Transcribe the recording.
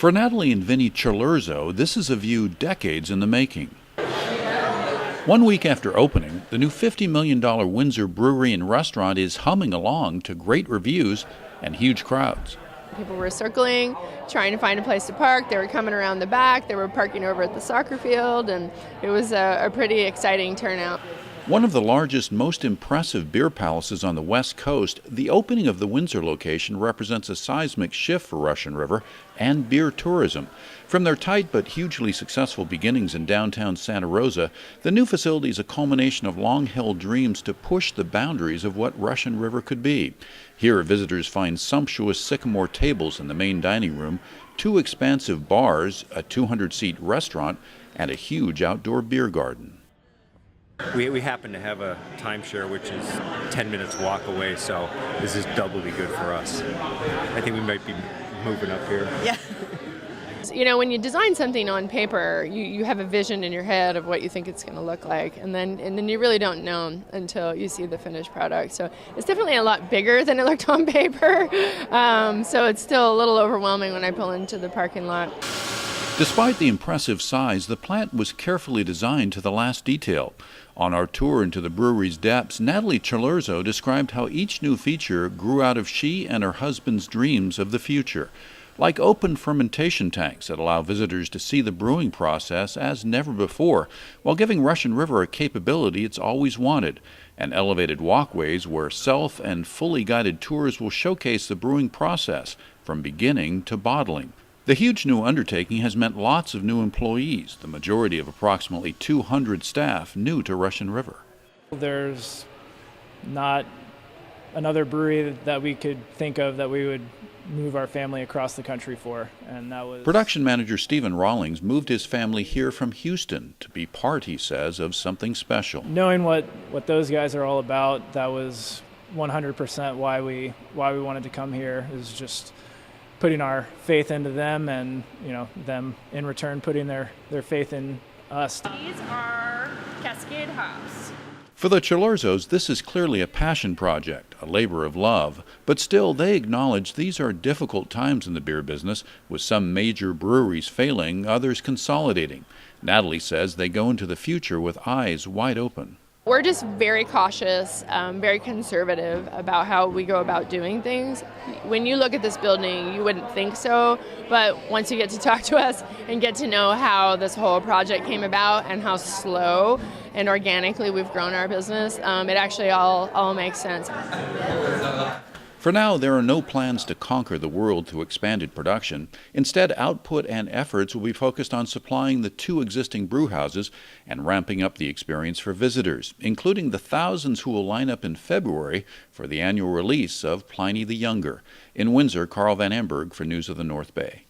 For Natalie and Vinnie Cilurzo, this is a view decades in the making. 1 week after opening, the new $50 million Windsor brewery and restaurant is humming along to great reviews and huge crowds. People were circling, trying to find a place to park. They were coming around the back. They were parking over at the soccer field, and it was a pretty exciting turnout. One of the largest, most impressive beer palaces on the West Coast, the opening of the Windsor location represents a seismic shift for Russian River and beer tourism. From their tight but hugely successful beginnings in downtown Santa Rosa, the new facility is a culmination of long-held dreams to push the boundaries of what Russian River could be. Here, visitors find sumptuous sycamore tables in the main dining room, 2 expansive bars, a 200-seat restaurant, and a huge outdoor beer garden. We happen to have a timeshare which is 10 minutes walk away, so this is doubly good for us. I think we might be moving up here. Yeah. You know, when you design something on paper, you have a vision in your head of what you think it's going to look like, and then you really don't know until you see the finished product. So it's definitely a lot bigger than it looked on paper, so it's still a little overwhelming when I pull into the parking lot. Despite the impressive size, the plant was carefully designed to the last detail. On our tour into the brewery's depths, Natalie Cilurzo described how each new feature grew out of she and her husband's dreams of the future, like open fermentation tanks that allow visitors to see the brewing process as never before, while giving Russian River a capability it's always wanted, and elevated walkways where self and fully guided tours will showcase the brewing process from beginning to bottling. The huge new undertaking has meant lots of new employees, the majority of approximately 200 staff new to Russian River. There's not another brewery that we could think of that we would move our family across the country for, and that was... Production manager Stephen Rawlings moved his family here from Houston to be part, he says, of something special. Knowing what those guys are all about, that was 100% why we wanted to come here, is just putting our faith into them, and them in return putting their faith in us. These are Cascade hops. For the Cilurzos, this is clearly a passion project, a labor of love, but still they acknowledge these are difficult times in the beer business, with some major breweries failing, others consolidating. Natalie says they go into the future with eyes wide open. We're just very cautious, very conservative about how we go about doing things. When you look at this building, you wouldn't think so, but once you get to talk to us and get to know how this whole project came about and how slow and organically we've grown our business, it actually all makes sense. For now, there are no plans to conquer the world through expanded production. Instead, output and efforts will be focused on supplying the 2 existing brew houses and ramping up the experience for visitors, including the thousands who will line up in February for the annual release of Pliny the Younger. In Windsor, Karl Van Amburg for News of the North Bay.